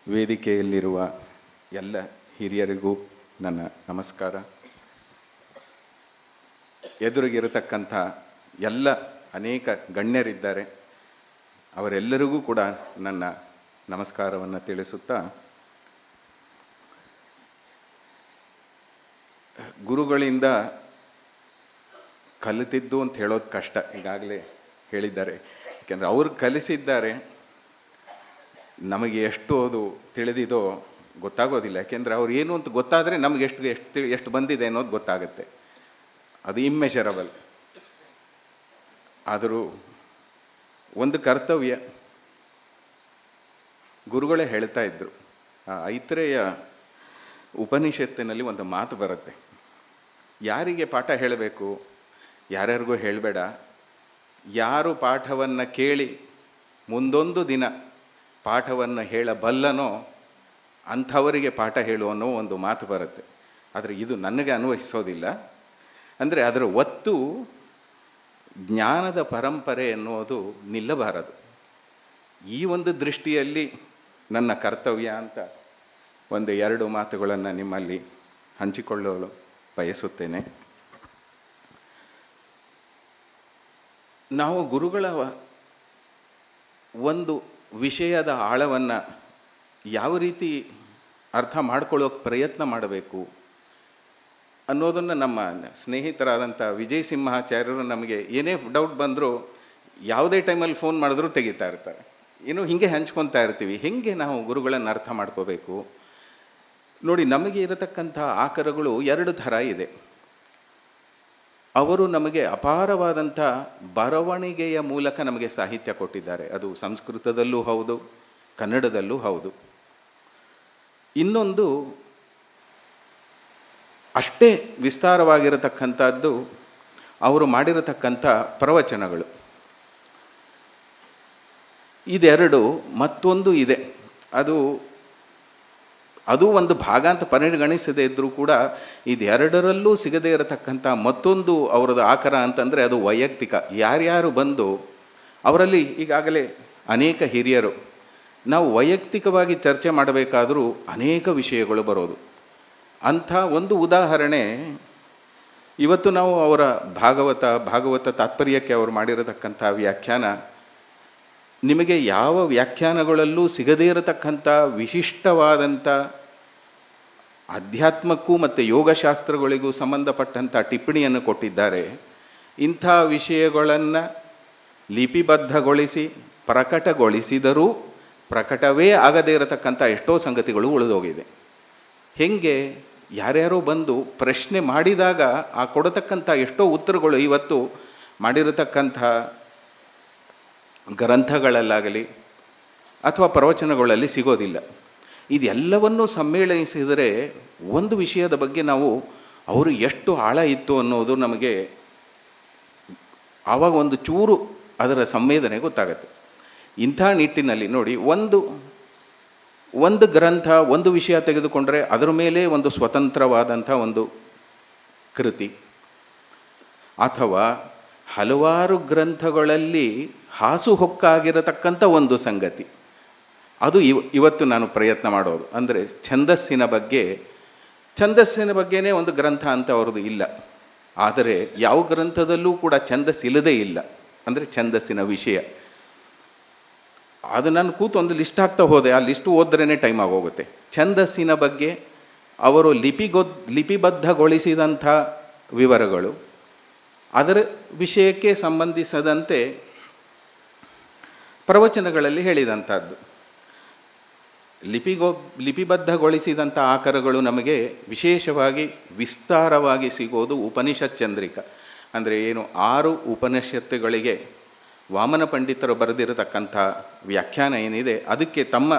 ವೇದಿಕೆಯಲ್ಲಿರುವ ಎಲ್ಲ ಹಿರಿಯರಿಗೂ ನನ್ನ ನಮಸ್ಕಾರ. ಎದುರಿಗಿರತಕ್ಕಂಥ ಎಲ್ಲ ಅನೇಕ ಗಣ್ಯರಿದ್ದಾರೆ, ಅವರೆಲ್ಲರಿಗೂ ಕೂಡ ನನ್ನ ನಮಸ್ಕಾರವನ್ನು ತಿಳಿಸುತ್ತಾ, ಗುರುಗಳಿಂದ ಕಲಿತಿದ್ದು ಅಂತ ಹೇಳೋದು ಕಷ್ಟ, ಈಗಾಗಲೇ ಹೇಳಿದ್ದಾರೆ. ಯಾಕೆಂದರೆ ಅವರು ಕಲಿಸಿದ್ದಾರೆ, ನಮಗೆ ಎಷ್ಟು ಅದು ತಿಳಿದಿದೋ ಗೊತ್ತಾಗೋದಿಲ್ಲ. ಯಾಕೆಂದರೆ ಅವ್ರು ಏನು ಅಂತ ಗೊತ್ತಾದರೆ ನಮಗೆ ಎಷ್ಟು ಬಂದಿದೆ ಅನ್ನೋದು ಗೊತ್ತಾಗುತ್ತೆ. ಅದು ಇಮ್ಮೆಷರಬಲ್. ಆದರೂ ಒಂದು ಕರ್ತವ್ಯ ಗುರುಗಳೇ ಹೇಳ್ತಾ ಇದ್ದರು. ಐತ್ರೇಯ ಉಪನಿಷತ್ತಿನಲ್ಲಿ ಒಂದು ಮಾತು ಬರುತ್ತೆ, ಯಾರಿಗೆ ಪಾಠ ಹೇಳಬೇಕು, ಯಾರ್ಯಾರಿಗೂ ಹೇಳಬೇಡ, ಯಾರು ಪಾಠವನ್ನು ಕೇಳಿ ಮುಂದೊಂದು ದಿನ ಪಾಠವನ್ನು ಹೇಳಬಲ್ಲನೋ ಅಂಥವರಿಗೆ ಪಾಠ ಹೇಳು ಅನ್ನೋ ಒಂದು ಮಾತು ಬರುತ್ತೆ. ಆದರೆ ಇದು ನನಗೆ ಅನ್ವಯಿಸೋದಿಲ್ಲ. ಅಂದರೆ ಅದರ ಒತ್ತು ಜ್ಞಾನದ ಪರಂಪರೆ ಎನ್ನುವುದು ನಿಲ್ಲಬಾರದು. ಈ ಒಂದು ದೃಷ್ಟಿಯಲ್ಲಿ ನನ್ನ ಕರ್ತವ್ಯ ಅಂತ ಒಂದು 2 ಮಾತುಗಳನ್ನು ನಿಮ್ಮಲ್ಲಿ ಹಂಚಿಕೊಳ್ಳಲು ಬಯಸುತ್ತೇನೆ. ನಾವು ಗುರುಗಳ ಒಂದು ವಿಷಯದ ಆಳವನ್ನು ಯಾವ ರೀತಿ ಅರ್ಥ ಮಾಡ್ಕೊಳ್ಳೋಕೆ ಪ್ರಯತ್ನ ಮಾಡಬೇಕು ಅನ್ನೋದನ್ನು ನಮ್ಮ ಸ್ನೇಹಿತರಾದಂಥ ವಿಜಯ್ ಸಿಂಹಾಚಾರ್ಯರು ನಮಗೆ ಏನೇ ಡೌಟ್ ಬಂದರೂ ಯಾವುದೇ ಟೈಮಲ್ಲಿ ಫೋನ್ ಮಾಡಿದ್ರೂ ತೆಗಿತಾ ಇರ್ತಾರೆ. ಏನೋ ಹೀಗೆ ಹಂಚ್ಕೊತಾ ಇರ್ತೀವಿ. ಹೇಗೆ ನಾವು ಗುರುಗಳನ್ನು ಅರ್ಥ ಮಾಡ್ಕೋಬೇಕು ನೋಡಿ. ನಮಗೆ ಇರತಕ್ಕಂಥ ಆಕರಗಳು 2 ಥರ ಇದೆ. ಅವರು ನಮಗೆ ಅಪಾರವಾದಂಥ ಬರವಣಿಗೆಯ ಮೂಲಕ ನಮಗೆ ಸಾಹಿತ್ಯ ಕೊಟ್ಟಿದ್ದಾರೆ. ಅದು ಸಂಸ್ಕೃತದಲ್ಲೂ ಹೌದು, ಕನ್ನಡದಲ್ಲೂ ಹೌದು. ಇನ್ನೊಂದು ಅಷ್ಟೇ ವಿಸ್ತಾರವಾಗಿರತಕ್ಕಂಥದ್ದು ಅವರು ಮಾಡಿರತಕ್ಕಂಥ ಪ್ರವಚನಗಳು. ಇದೆರಡು. ಮತ್ತೊಂದು ಇದೆ, ಅದು ಒಂದು ಭಾಗ ಅಂತ ಪರಿಗಣಿಸದೇ ಇದ್ದರೂ ಕೂಡ ಇದೆರಡರಲ್ಲೂ ಸಿಗದೇ ಇರತಕ್ಕಂಥ ಮತ್ತೊಂದು ಅವರದ್ದು ಆಕರ ಅಂತಂದರೆ ಅದು ವೈಯಕ್ತಿಕ. ಯಾರ್ಯಾರು ಬಂದು ಅವರಲ್ಲಿ ಈಗಾಗಲೇ ಅನೇಕ ಹಿರಿಯರು, ನಾವು ವೈಯಕ್ತಿಕವಾಗಿ ಚರ್ಚೆ ಮಾಡಬೇಕಾದರೂ ಅನೇಕ ವಿಷಯಗಳು ಬರೋದು. ಅಂಥ ಒಂದು ಉದಾಹರಣೆ ಇವತ್ತು ನಾವು ಅವರ ಭಾಗವತ ತಾತ್ಪರ್ಯಕ್ಕೆ ಅವರು ಮಾಡಿರತಕ್ಕಂಥ ವ್ಯಾಖ್ಯಾನ, ನಿಮಗೆ ಯಾವ ವ್ಯಾಖ್ಯಾನಗಳಲ್ಲೂ ಸಿಗದೇ ಇರತಕ್ಕಂಥ ವಿಶಿಷ್ಟವಾದಂಥ ಅಧ್ಯಾತ್ಮಕ್ಕೂ ಮತ್ತು ಯೋಗಶಾಸ್ತ್ರಗಳಿಗೂ ಸಂಬಂಧಪಟ್ಟಂಥ ಟಿಪ್ಪಣಿಯನ್ನು ಕೊಟ್ಟಿದ್ದಾರೆ. ಇಂಥ ವಿಷಯಗಳನ್ನು ಲಿಪಿಬದ್ಧಗೊಳಿಸಿ ಪ್ರಕಟಗೊಳಿಸಿದರೂ ಪ್ರಕಟವೇ ಆಗದೇ ಇರತಕ್ಕಂಥ ಎಷ್ಟೋ ಸಂಗತಿಗಳು ಉಳಿದೋಗಿದೆ. ಹೇಗೆ ಯಾರ್ಯಾರೋ ಬಂದು ಪ್ರಶ್ನೆ ಮಾಡಿದಾಗ ಆ ಕೊಡತಕ್ಕಂಥ ಎಷ್ಟೋ ಉತ್ತರಗಳು ಇವತ್ತು ಮಾಡಿರತಕ್ಕಂಥ ಗ್ರಂಥಗಳಲ್ಲಾಗಲಿ ಅಥವಾ ಪ್ರವಚನಗಳಲ್ಲಿ ಸಿಗೋದಿಲ್ಲ. ಇದೆಲ್ಲವನ್ನೂ ಸಮ್ಮೇಳನಿಸಿದರೆ ಒಂದು ವಿಷಯದ ಬಗ್ಗೆ ಅವರು ಎಷ್ಟು ಆಳ ಇತ್ತು ಅನ್ನೋದು ನಮಗೆ ಆವಾಗ ಒಂದು ಚೂರು ಅದರ ಸಂವೇದನೆ ಗೊತ್ತಾಗತ್ತೆ. ಇಂಥ ನಿಟ್ಟಿನಲ್ಲಿ ನೋಡಿ, ಒಂದು ಗ್ರಂಥ, ಒಂದು ವಿಷಯ ತೆಗೆದುಕೊಂಡರೆ ಅದರ ಮೇಲೆ ಒಂದು ಸ್ವತಂತ್ರವಾದಂಥ ಒಂದು ಕೃತಿ, ಅಥವಾ ಹಲವಾರು ಗ್ರಂಥಗಳಲ್ಲಿ ಹಾಸುಹೊಕ್ಕಾಗಿರತಕ್ಕಂಥ ಒಂದು ಸಂಗತಿ, ಅದು ಇವತ್ತು ನಾನು ಪ್ರಯತ್ನ ಮಾಡೋದು. ಅಂದರೆ ಛಂದಸ್ಸಿನ ಬಗ್ಗೆನೇ ಒಂದು ಗ್ರಂಥ ಅಂತ ಅವ್ರದ್ದು ಇಲ್ಲ. ಆದರೆ ಯಾವ ಗ್ರಂಥದಲ್ಲೂ ಕೂಡ ಛಂದಸ್ಸಿಲ್ಲದೇ ಇಲ್ಲ. ಅಂದರೆ ಛಂದಸ್ಸಿನ ವಿಷಯ ಅದು ನಾನು ಕೂತು ಒಂದು ಲಿಸ್ಟ್ ಹಾಕ್ತಾ ಹೋದೆ, ಆ ಲಿಸ್ಟು ಓದ್ರೇ ಟೈಮ್ ಆಗೋಗುತ್ತೆ. ಛಂದಸ್ಸಿನ ಬಗ್ಗೆ ಅವರು ಲಿಪಿಬದ್ಧಗೊಳಿಸಿದಂಥ ವಿವರಗಳು, ಅದರ ವಿಷಯಕ್ಕೆ ಸಂಬಂಧಿಸದಂತೆ ಪ್ರವಚನಗಳಲ್ಲಿ ಹೇಳಿದಂಥದ್ದು, ಲಿಪಿಬದ್ಧಗೊಳಿಸಿದಂಥ ಆಕರಗಳು ನಮಗೆ ವಿಶೇಷವಾಗಿ ವಿಸ್ತಾರವಾಗಿ ಸಿಗೋದು ಉಪನಿಷತ್ ಚಂದ್ರಿಕ. ಅಂದರೆ ಏನು, 6 ಉಪನಿಷತ್ತುಗಳಿಗೆ ವಾಮನ ಪಂಡಿತರು ಬರೆದಿರತಕ್ಕಂಥ ವ್ಯಾಖ್ಯಾನ ಏನಿದೆ, ಅದಕ್ಕೆ ತಮ್ಮ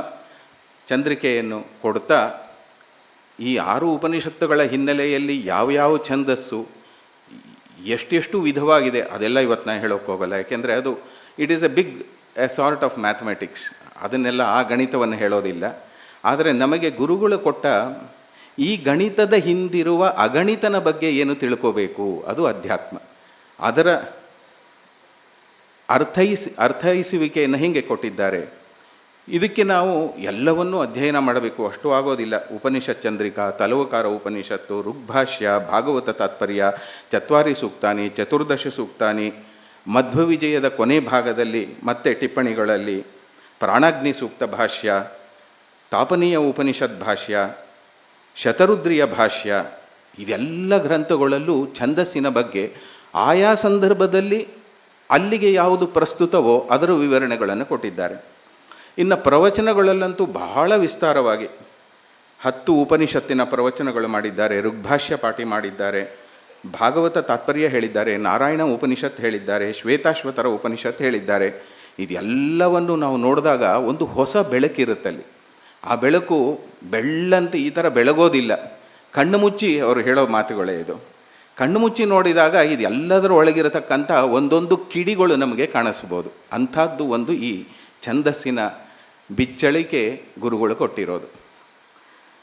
ಚಂದ್ರಿಕೆಯನ್ನು ಕೊಡ್ತಾ ಈ 6 ಉಪನಿಷತ್ತುಗಳ ಹಿನ್ನೆಲೆಯಲ್ಲಿ ಯಾವ ಛಂದಸ್ಸು ಎಷ್ಟು ವಿಧವಾಗಿದೆ ಅದೆಲ್ಲ ಇವತ್ತು ನಾನು ಹೇಳೋಕ್ಕೆ ಹೋಗಲ್ಲ. ಯಾಕೆಂದರೆ it is A sort of mathematics. ಅದನ್ನೆಲ್ಲ ಆ ಗಣಿತವನ್ನು ಹೇಳೋದಿಲ್ಲ. ಆದರೆ ನಮಗೆ ಗುರುಗಳು ಕೊಟ್ಟ ಈ ಗಣಿತದ ಹಿಂದಿರುವ ಅಗಣಿತನ ಬಗ್ಗೆ ಏನು ತಿಳ್ಕೋಬೇಕು, ಅದು ಅಧ್ಯಾತ್ಮ. ಅದರ ಅರ್ಥೈಸುವಿಕೆಯನ್ನು ಹೀಗೆ ಕೊಟ್ಟಿದ್ದಾರೆ. ಇದಕ್ಕೆ ನಾವು ಎಲ್ಲವನ್ನೂ ಅಧ್ಯಯನ ಮಾಡಬೇಕು, ಅಷ್ಟು ಆಗೋದಿಲ್ಲ. ಉಪನಿಷತ್ ಚಂದ್ರಿಕಾ, ತಲವಕಾರ ಉಪನಿಷತ್ತು, ಋಗ್ಭಾಷ್ಯ, ಭಾಗವತ ತಾತ್ಪರ್ಯ, ಚತ್ವಾರಿ ಸೂಕ್ತಾನಿ, ಚತುರ್ದಶ ಸೂಕ್ತಾನಿ, ಮಧ್ವವಿಜಯದ ಕೊನೆ ಭಾಗದಲ್ಲಿ ಮತ್ತೆ ಟಿಪ್ಪಣಿಗಳಲ್ಲಿ ಪ್ರಾಣಾಗ್ನಿ ಸೂಕ್ತ ಭಾಷ್ಯ, ತಾಪನೀಯ ಉಪನಿಷತ್ ಭಾಷ್ಯ, ಶತರುದ್ರಿಯ ಭಾಷ್ಯ, ಇದೆಲ್ಲ ಗ್ರಂಥಗಳಲ್ಲೂ ಛಂದಸ್ಸಿನ ಬಗ್ಗೆ ಆಯಾ ಸಂದರ್ಭದಲ್ಲಿ ಅಲ್ಲಿಗೆ ಯಾವುದು ಪ್ರಸ್ತುತವೋ ಅದರ ವಿವರಣೆಗಳನ್ನು ಕೊಟ್ಟಿದ್ದಾರೆ. ಇನ್ನು ಪ್ರವಚನಗಳಲ್ಲಂತೂ ಬಹಳ ವಿಸ್ತಾರವಾಗಿ 10 ಉಪನಿಷತ್ತಿನ ಪ್ರವಚನಗಳು ಮಾಡಿದ್ದಾರೆ, ಋಗ್ಭಾಷ್ಯ ಪಾಠಿ ಮಾಡಿದ್ದಾರೆ, ಭಾಗವತ ತಾತ್ಪರ್ಯ ಹೇಳಿದ್ದಾರೆ, ನಾರಾಯಣ ಉಪನಿಷತ್ ಹೇಳಿದ್ದಾರೆ, ಶ್ವೇತಾಶ್ವತರ ಉಪನಿಷತ್ ಹೇಳಿದ್ದಾರೆ. ಇದೆಲ್ಲವನ್ನು ನಾವು ನೋಡಿದಾಗ ಒಂದು ಹೊಸ ಬೆಳಕಿರುತ್ತಲ್ಲಿ. ಆ ಬೆಳಕು ಬೆಳ್ಳಂತೆ ಈ ಥರ ಬೆಳಗೋದಿಲ್ಲ. ಕಣ್ಣು ಮುಚ್ಚಿ ಅವರು ಹೇಳೋ ಮಾತುಗಳೇ ಇದು. ಕಣ್ಣು ಮುಚ್ಚಿ ನೋಡಿದಾಗ ಇದೆಲ್ಲದರ ಒಳಗಿರತಕ್ಕಂಥ ಒಂದೊಂದು ಕಿಡಿಗಳು ನಮಗೆ ಕಾಣಿಸ್ಬೋದು. ಅಂಥದ್ದು ಒಂದು ಈ ಛಂದಸ್ಸಿನ ಬಿಚ್ಚಳಿಕೆ ಗುರುಗಳು ಕೊಟ್ಟಿರೋದು.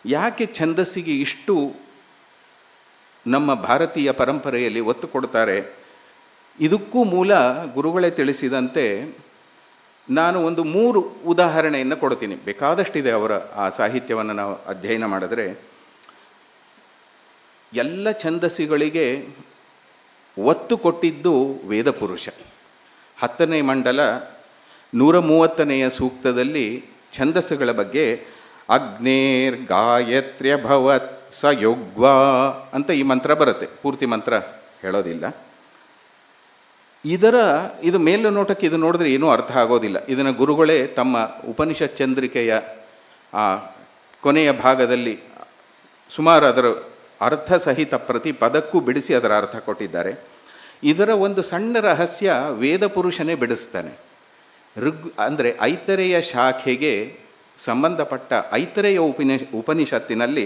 ಯಾಕೆ ಛಂದಸ್ಸಿಗೆ ಇಷ್ಟು ನಮ್ಮ ಭಾರತೀಯ ಪರಂಪರೆಯಲ್ಲಿ ಒತ್ತು ಕೊಡ್ತಾರೆ? ಇದಕ್ಕೂ ಮೂಲ ಗುರುಗಳೇ ತಿಳಿಸಿದಂತೆ ನಾನು ಒಂದು 3 ಉದಾಹರಣೆಯನ್ನು ಕೊಡ್ತೀನಿ. ಬೇಕಾದಷ್ಟಿದೆ ಅವರ ಆ ಸಾಹಿತ್ಯವನ್ನು ನಾವು ಅಧ್ಯಯನ ಮಾಡಿದ್ರೆ. ಎಲ್ಲ ಛಂದಸ್ಸಿಗಳಿಗೆ ಒತ್ತು ಕೊಟ್ಟಿದ್ದು ವೇದಪುರುಷ. 10ನೇ ಮಂಡಲ 130ನೆಯ ಸೂಕ್ತದಲ್ಲಿ ಛಂದಸ್ಸುಗಳ ಬಗ್ಗೆ ಅಗ್ನೇರ್ ಗಾಯತ್ರ್ಯಭವತ್ ಸ ಯೋಗ್ವಾ ಅಂತ ಈ ಮಂತ್ರ ಬರುತ್ತೆ. ಪೂರ್ತಿ ಮಂತ್ರ ಹೇಳೋದಿಲ್ಲ. ಇದು ಮೇಲ್ನೋಟಕ್ಕೆ ಇದು ನೋಡಿದ್ರೆ ಏನೂ ಅರ್ಥ ಆಗೋದಿಲ್ಲ. ಇದನ್ನು ಗುರುಗಳೇ ತಮ್ಮ ಉಪನಿಷತ್ ಚಂದ್ರಿಕೆಯ ಕೊನೆಯ ಭಾಗದಲ್ಲಿ ಸುಮಾರು ಅದರ ಅರ್ಥ ಸಹಿತ ಪ್ರತಿ ಪದಕ್ಕೂ ಬಿಡಿಸಿ ಅದರ ಅರ್ಥ ಕೊಟ್ಟಿದ್ದಾರೆ. ಇದರ ಒಂದು ಸಣ್ಣ ರಹಸ್ಯ ವೇದ ಪುರುಷನೇ ಬಿಡಿಸ್ತಾನೆ. ಅಂದರೆ ಐತರೆಯ ಶಾಖೆಗೆ ಸಂಬಂಧಪಟ್ಟ ಐತರೆಯ ಉಪನಿಷತ್ತಿನಲ್ಲಿ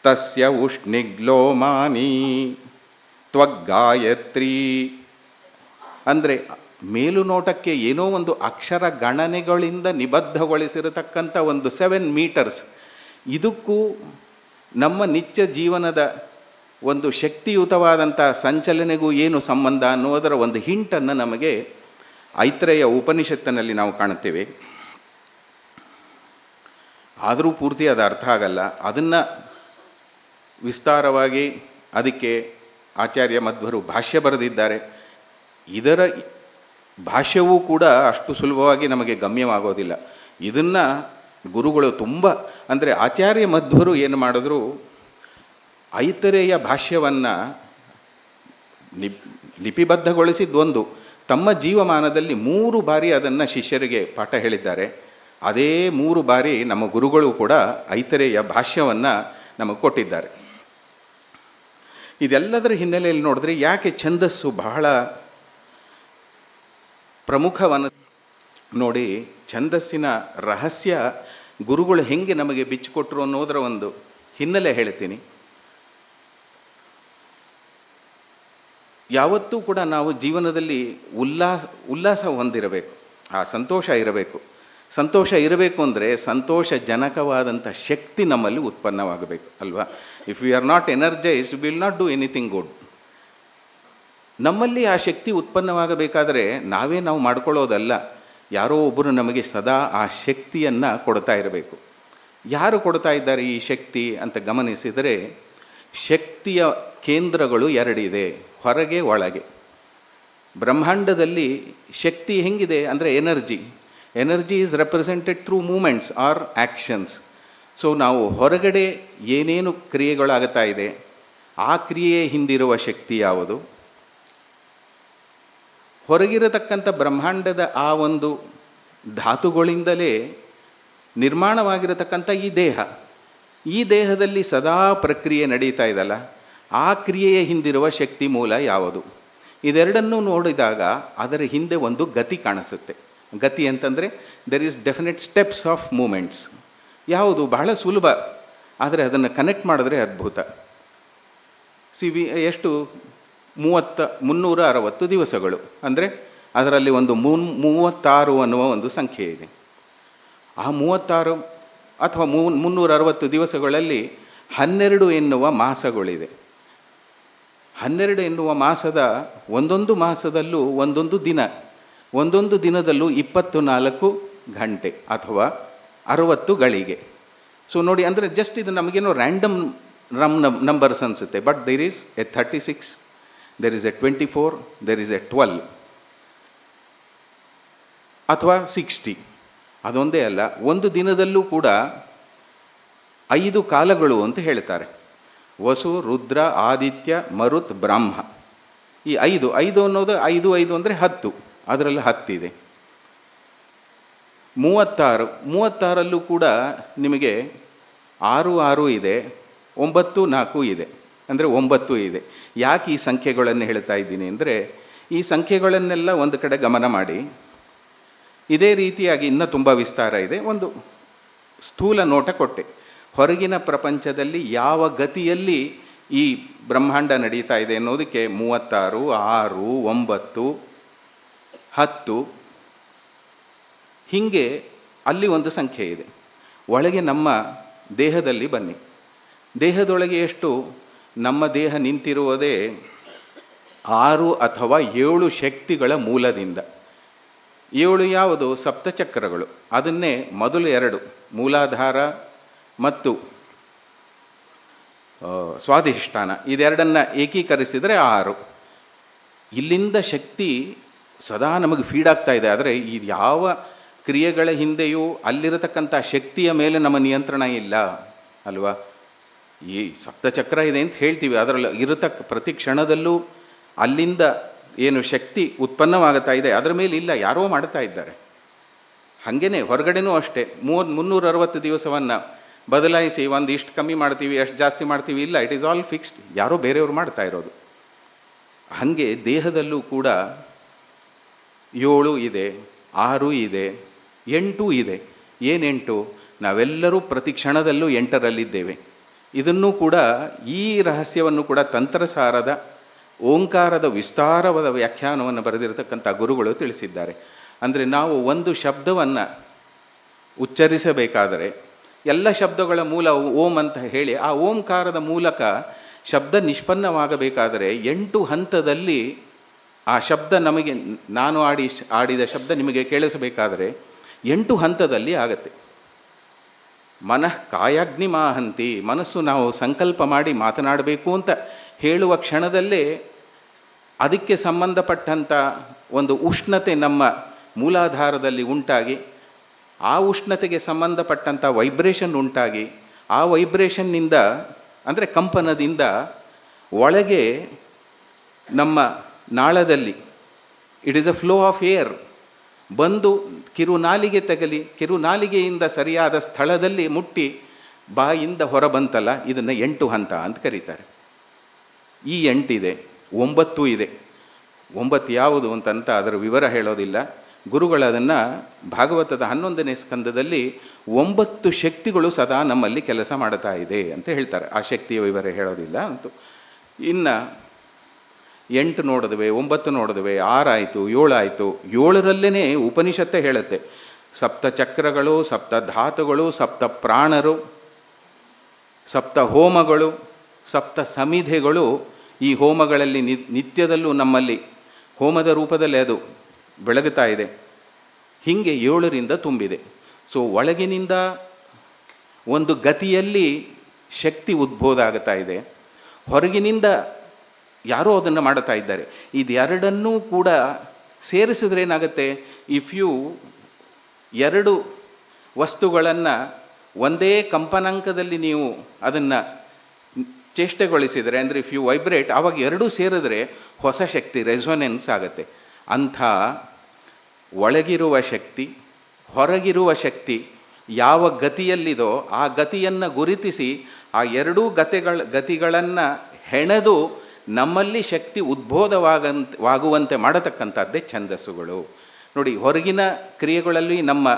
ತಸ್ಯ ಉಷ್ಣಿಗ್ಲೋಮಾನಿ ತ್ವಗ್ಗಾಯತ್ರಿ ಅಂದರೆ ಮೇಲುನೋಟಕ್ಕೆ ಏನೋ ಒಂದು ಅಕ್ಷರ ಗಣನೆಗಳಿಂದ ನಿಬದ್ಧಗೊಳಿಸಿರತಕ್ಕಂಥ ಒಂದು 7 ಮೀಟರ್ಸ್, ಇದಕ್ಕೂ ನಮ್ಮ ನಿತ್ಯ ಜೀವನದ ಒಂದು ಶಕ್ತಿಯುತವಾದಂಥ ಸಂಚಲನೆಗೂ ಏನು ಸಂಬಂಧ ಅನ್ನೋದರ ಒಂದು ಹಿಂಟನ್ನು ನಮಗೆ ಐತರೆಯ ಉಪನಿಷತ್ತಿನಲ್ಲಿ ನಾವು ಕಾಣುತ್ತೇವೆ. ಆದರೂ ಪೂರ್ತಿ ಅದು ಅರ್ಥ ಆಗಲ್ಲ. ಅದನ್ನು ವಿಸ್ತಾರವಾಗಿ ಅದಕ್ಕೆ ಆಚಾರ್ಯ ಮಧ್ವರು ಭಾಷ್ಯ ಬರೆದಿದ್ದಾರೆ. ಇದರ ಭಾಷ್ಯವೂ ಕೂಡ ಅಷ್ಟು ಸುಲಭವಾಗಿ ನಮಗೆ ಗಮ್ಯವಾಗೋದಿಲ್ಲ. ಇದನ್ನು ಗುರುಗಳು ತುಂಬ ಅಂದರೆ ಆಚಾರ್ಯ ಮಧ್ವರು ಏನು ಮಾಡಿದ್ರು, ಐತರೆಯ ಭಾಷ್ಯವನ್ನು ಲಿಪಿಬದ್ಧಗೊಳಿಸಿದ್ದೊಂದು, ತಮ್ಮ ಜೀವಮಾನದಲ್ಲಿ 3 ಬಾರಿ ಅದನ್ನು ಶಿಷ್ಯರಿಗೆ ಪಾಠ ಹೇಳಿದ್ದಾರೆ. ಅದೇ 3 ಬಾರಿ ನಮ್ಮ ಗುರುಗಳು ಕೂಡ ಐತರೆಯ ಭಾಷ್ಯವನ್ನು ನಮಗೆ ಕೊಟ್ಟಿದ್ದಾರೆ. ಇದೆಲ್ಲದರ ಹಿನ್ನೆಲೆಯಲ್ಲಿ ನೋಡಿದ್ರೆ ಯಾಕೆ ಛಂದಸ್ಸು ಬಹಳ ಪ್ರಮುಖವನ್ನು ನೋಡಿ, ಛಂದಸ್ಸಿನ ರಹಸ್ಯ ಗುರುಗಳು ಹೆಂಗೆ ನಮಗೆ ಬಿಚ್ಚಿಕೊಟ್ರು ಅನ್ನೋದರ ಒಂದು ಹಿನ್ನೆಲೆ ಹೇಳ್ತೀನಿ. ಯಾವತ್ತೂ ಕೂಡ ನಾವು ಜೀವನದಲ್ಲಿ ಉಲ್ಲಾಸ ಹೊಂದಿರಬೇಕು, ಆ ಸಂತೋಷ ಇರಬೇಕು. ಸಂತೋಷ ಇರಬೇಕು ಅಂದರೆ ಸಂತೋಷಜನಕವಾದಂಥ ಶಕ್ತಿ ನಮ್ಮಲ್ಲಿ ಉತ್ಪನ್ನವಾಗಬೇಕು ಅಲ್ವಾ? If we are not energised will not do anything good. ನಮ್ಮಲ್ಲಿ ಆ ಶಕ್ತಿ ಉತ್ಪನ್ನವಾಗಬೇಕಾದರೆ ನಾವು ಮಾಡ್ಕೊಳ್ಳೋದಲ್ಲ, ಯಾರೋ ಒಬ್ಬರು ನಮಗೆ ಸದಾ ಆ ಶಕ್ತಿಯನ್ನು ಕೊಡ್ತಾ ಇರಬೇಕು. ಯಾರು ಕೊಡ್ತಾ ಇದ್ದಾರೆ ಈ ಶಕ್ತಿ ಅಂತ ಗಮನಿಸಿದರೆ, ಶಕ್ತಿಯ ಕೇಂದ್ರಗಳು 2 ಇದೆ, ಹೊರಗೆ ಒಳಗೆ. ಬ್ರಹ್ಮಾಂಡದಲ್ಲಿ ಶಕ್ತಿ ಹೆಂಗಿದೆ ಅಂದರೆ energy is represented through movements or actions. So ನಾವು ಹೊರಗಡೆ ಏನೇನು ಕ್ರಿಯೆಗಳಾಗ್ತಾ ಇದೆ, ಆ ಕ್ರಿಯೆ ಹಿಂದಿರುವ ಶಕ್ತಿ ಯಾವುದು? ಹೊರಗಿರತಕ್ಕಂಥ ಬ್ರಹ್ಮಾಂಡದ ಆ ಒಂದು ಧಾತುಗಳಿಂದಲೇ ನಿರ್ಮಾಣವಾಗಿರತಕ್ಕಂಥ ಈ ದೇಹದಲ್ಲಿ ಸದಾ ಪ್ರಕ್ರಿಯೆ ನಡೀತಾ ಇದಲ್ಲ, ಆ ಕ್ರಿಯೆಯ ಹಿಂದಿರುವ ಶಕ್ತಿ ಮೂಲ ಯಾವುದು? ಇದೆರಡನ್ನೂ ನೋಡಿದಾಗ ಅದರ ಹಿಂದೆ ಒಂದು ಗತಿ ಕಾಣಿಸುತ್ತೆ. ಗತಿ ಅಂತಂದರೆ there is definite steps of movements. ಯಾವುದು ಬಹಳ ಸುಲಭ, ಆದರೆ ಅದನ್ನು ಕನೆಕ್ಟ್ ಮಾಡಿದ್ರೆ ಅದ್ಭುತ. ಎಷ್ಟು 360 ದಿವಸಗಳು ಅಂದರೆ ಅದರಲ್ಲಿ ಒಂದು 36 ಅನ್ನುವ ಒಂದು ಸಂಖ್ಯೆ ಇದೆ. ಆ 36 ಅಥವಾ 360 ದಿವಸಗಳಲ್ಲಿ 12 ಎನ್ನುವ ಮಾಸಗಳಿದೆ. 12 ಎನ್ನುವ ಮಾಸದ ಒಂದೊಂದು ಮಾಸದಲ್ಲೂ ಒಂದೊಂದು ದಿನದಲ್ಲೂ 24 ಗಂಟೆ ಅಥವಾ 60 ಗಳಿಗೆ. ಸೊ ನೋಡಿ, ಅಂದರೆ ಜಸ್ಟ್ ಇದು ನಮಗೇನೋ ರ್ಯಾಂಡಮ್ ನಂಬರ್ಸ್ ಅನಿಸುತ್ತೆ, but there is a 36, there is a 24, there is a 12 ಅಥವಾ 60. ಅದೊಂದೇ ಅಲ್ಲ, ಒಂದು ದಿನದಲ್ಲೂ ಕೂಡ 5 ಕಾಲಗಳು ಅಂತ ಹೇಳ್ತಾರೆ. ವಸು, ರುದ್ರ, ಆದಿತ್ಯ, ಮರುತ್, ಬ್ರಹ್ಮ. ಈ 5 ಅನ್ನೋದು 5 ಅಂದರೆ 10, ಅದರಲ್ಲಿ 10 ಇದೆ. 36 ಕೂಡ ನಿಮಗೆ 6 ಇದೆ, 9 4 ಇದೆ, ಅಂದರೆ 9 ಇದೆ. ಯಾಕೆ ಈ ಸಂಖ್ಯೆಗಳನ್ನು ಹೇಳ್ತಾ ಇದ್ದೀನಿ ಅಂದರೆ, ಈ ಸಂಖ್ಯೆಗಳನ್ನೆಲ್ಲ ಒಂದು ಕಡೆ ಗಮನ ಮಾಡಿ. ಇದೇ ರೀತಿಯಾಗಿ ಇನ್ನೂ ತುಂಬ ವಿಸ್ತಾರ ಇದೆ. ಒಂದು ಸ್ಥೂಲ ನೋಟ ಕೊಟ್ಟೆ. ಹೊರಗಿನ ಪ್ರಪಂಚದಲ್ಲಿ ಯಾವ ಗತಿಯಲ್ಲಿ ಈ ಬ್ರಹ್ಮಾಂಡ ನಡೀತಾ ಇದೆ ಅನ್ನೋದಕ್ಕೆ 36, 6, 9, 10 ಹೀಗೆ ಅಲ್ಲಿ ಒಂದು ಸಂಖ್ಯೆ ಇದೆ. ಒಳಗೆ ನಮ್ಮ ದೇಹದಲ್ಲಿ ಬನ್ನಿ. ದೇಹದೊಳಗೆ ಎಷ್ಟು? ನಮ್ಮ ದೇಹ ನಿಂತಿರುವುದೇ 6 ಅಥವಾ 7 ಶಕ್ತಿಗಳ ಮೂಲದಿಂದ. 7 ಯಾವುದು? ಸಪ್ತಚಕ್ರಗಳು. ಅದನ್ನೇ ಮೊದಲು 2 ಮೂಲಾಧಾರ ಮತ್ತು ಸ್ವಾಧಿಷ್ಠಾನ, ಇದೆರಡನ್ನು ಏಕೀಕರಿಸಿದರೆ 6. ಇಲ್ಲಿಂದ ಶಕ್ತಿ ಸದಾ ನಮಗೆ ಫೀಡ್ ಆಗ್ತಾ ಇದೆ. ಆದರೆ ಇದು ಯಾವ ಕ್ರಿಯೆಗಳ ಹಿಂದೆಯೂ ಅಲ್ಲಿರತಕ್ಕಂಥ ಶಕ್ತಿಯ ಮೇಲೆ ನಮ್ಮ ನಿಯಂತ್ರಣ ಇಲ್ಲ ಅಲ್ವಾ? ಈ ಸಪ್ತಚಕ್ರ ಇದೆ ಅಂತ ಹೇಳ್ತೀವಿ, ಅದರಲ್ಲಿ ಪ್ರತಿ ಕ್ಷಣದಲ್ಲೂ ಅಲ್ಲಿಂದ ಏನು ಶಕ್ತಿ ಉತ್ಪನ್ನವಾಗುತ್ತಾ ಇದೆ ಅದರ ಮೇಲೆ ಇಲ್ಲ, ಯಾರೋ ಮಾಡ್ತಾ ಇದ್ದಾರೆ. ಹಾಗೇ ಹೊರಗಡೆನೂ ಅಷ್ಟೇ. 360 ದಿವಸವನ್ನು ಬದಲಾಯಿಸಿ ಒಂದು ಇಷ್ಟು ಕಮ್ಮಿ ಮಾಡ್ತೀವಿ, ಎಷ್ಟು ಜಾಸ್ತಿ ಮಾಡ್ತೀವಿ, ಇಲ್ಲ, ಇಟ್ ಈಸ್ ಆಲ್ ಫಿಕ್ಸ್ಡ್, ಯಾರೋ ಬೇರೆಯವರು ಮಾಡ್ತಾ ಇರೋದು. ಹಾಗೆ ದೇಹದಲ್ಲೂ ಕೂಡ 7 ಇದೆ, 6 ಇದೆ, 8 ಇದೆ. ಏನು 8? ನಾವೆಲ್ಲರೂ ಪ್ರತಿ ಕ್ಷಣದಲ್ಲೂ 8ರಲ್ಲಿದ್ದೇವೆ. ಇದನ್ನು ಕೂಡ, ಈ ರಹಸ್ಯವನ್ನು ಕೂಡ ತಂತ್ರಸಾರದ ಓಂಕಾರದ ವಿಸ್ತಾರವಾದ ವ್ಯಾಖ್ಯಾನವನ್ನು ಬರೆದಿರತಕ್ಕಂಥ ಗುರುಗಳು ತಿಳಿಸಿದ್ದಾರೆ. ಅಂದರೆ ನಾವು ಒಂದು ಶಬ್ದವನ್ನು ಉಚ್ಚರಿಸಬೇಕಾದರೆ ಎಲ್ಲ ಶಬ್ದಗಳ ಮೂಲ ಓಂ ಅಂತ ಹೇಳಿ, ಆ ಓಂಕಾರದ ಮೂಲಕ ಶಬ್ದ ನಿಷ್ಪನ್ನವಾಗಬೇಕಾದರೆ 8 ಹಂತದಲ್ಲಿ ಆ ಶಬ್ದ ನಮಗೆ, ನಾನು ಆಡಿದ ಶಬ್ದ ನಿಮಗೆ ಕೇಳಿಸಬೇಕಾದರೆ 8 ಹಂತದಲ್ಲಿ ಆಗತ್ತೆ. ಮನಃ ಕಾಯಾಗ್ನಿ ಮಾಹಂತಿ, ಮನಸ್ಸು ನಾವು ಸಂಕಲ್ಪ ಮಾಡಿ ಮಾತನಾಡಬೇಕು ಅಂತ ಹೇಳುವ ಕ್ಷಣದಲ್ಲೇ ಅದಕ್ಕೆ ಸಂಬಂಧಪಟ್ಟಂಥ ಒಂದು ಉಷ್ಣತೆ ನಮ್ಮ ಮೂಲಾಧಾರದಲ್ಲಿ ಉಂಟಾಗಿ, ಆ ಉಷ್ಣತೆಗೆ ಸಂಬಂಧಪಟ್ಟಂಥ ವೈಬ್ರೇಷನ್ ಉಂಟಾಗಿ, ಆ ವೈಬ್ರೇಷನ್ನಿಂದ ಅಂದರೆ ಕಂಪನದಿಂದ ಒಳಗೆ ನಮ್ಮ ನಾಳದಲ್ಲಿ it is a flow of air ಬಂದು ಕಿರುನಾಲಿಗೆ ತಗಲಿ, ಕಿರುನಾಲಿಗೆಯಿಂದ ಸರಿಯಾದ ಸ್ಥಳದಲ್ಲಿ ಮುಟ್ಟಿ ಬಾಯಿಂದ ಹೊರ ಬಂತಲ್ಲ, ಇದನ್ನು 8 ಹಂತ ಅಂತ ಕರೀತಾರೆ. ಈ 8 ಇದೆ. 9 ಇದೆ. 9 ಯಾವುದು ಅಂತಂತ ಅದರ ವಿವರ ಹೇಳೋದಿಲ್ಲ. ಗುರುಗಳದನ್ನು ಭಾಗವತದ 11ನೇ ಸ್ಕಂದದಲ್ಲಿ 9 ಶಕ್ತಿಗಳು ಸದಾ ನಮ್ಮಲ್ಲಿ ಕೆಲಸ ಮಾಡ್ತಾ ಇದೆ ಅಂತ ಹೇಳ್ತಾರೆ. ಆ ಶಕ್ತಿಯ ವಿವರ ಹೇಳೋದಿಲ್ಲ ಅಂತೂ. ಇನ್ನು 8 ನೋಡಿದ್ವಿ, 9 ನೋಡಿದ್ವಿ, 6 ಆಯಿತು, 7 ಆಯಿತು. 7ರಲ್ಲೇ ಉಪನಿಷತ್ತೇ ಹೇಳುತ್ತೆ, ಸಪ್ತ ಚಕ್ರಗಳು, ಸಪ್ತ ಧಾತುಗಳು, ಸಪ್ತ ಪ್ರಾಣರು, ಸಪ್ತ ಹೋಮಗಳು, ಸಪ್ತ ಸಮಿಧೆಗಳು. ಈ ಹೋಮಗಳಲ್ಲಿ ನಿತ್ಯದಲ್ಲೂ ನಮ್ಮಲ್ಲಿ ಹೋಮದ ರೂಪದಲ್ಲಿ ಅದು ಬೆಳಗುತ್ತಾ ಇದೆ. ಹೀಗೆ 7ರಿಂದ ತುಂಬಿದೆ. ಸೊ ಒಳಗಿನಿಂದ ಒಂದು ಗತಿಯಲ್ಲಿ ಶಕ್ತಿ ಉದ್ಬೋಧ ಆಗ್ತಾ ಇದೆ, ಹೊರಗಿನಿಂದ ಯಾರೋ ಅದನ್ನು ಮಾಡುತ್ತಾ ಇದ್ದಾರೆ. ಇದೆರಡನ್ನೂ ಕೂಡ ಸೇರಿಸಿದ್ರೆ ಏನಾಗುತ್ತೆ? ಇಫ್ ಯು 2 ವಸ್ತುಗಳನ್ನು ಒಂದೇ ಕಂಪನಾಂಕದಲ್ಲಿ ನೀವು ಅದನ್ನು ಚೇಷ್ಟೆಗೊಳಿಸಿದರೆ, ಅಂದರೆ ಇಫ್ ಯು ವೈಬ್ರೇಟ್, ಆವಾಗ 2 ಸೇರಿದ್ರೆ ಹೊಸ ಶಕ್ತಿ, ರೆಸೊನೆನ್ಸ್ ಆಗುತ್ತೆ. ಅಂಥ ಒಳಗಿರುವ ಶಕ್ತಿ, ಹೊರಗಿರುವ ಶಕ್ತಿ ಯಾವ ಗತಿಯಲ್ಲಿದೋ ಆ ಗತಿಯನ್ನು ಗುರುತಿಸಿ ಆ 2 ಗತಿಗಳನ್ನು ಹೆಣೆದು ನಮ್ಮಲ್ಲಿ ಶಕ್ತಿ ಉದ್ಬೋಧವಾಗುವಂತೆ ಮಾಡತಕ್ಕಂಥದ್ದೇ ಛಂದಸ್ಸುಗಳು. ನೋಡಿ, ಹೊರಗಿನ ಕ್ರಿಯೆಗಳಲ್ಲಿ ನಮ್ಮ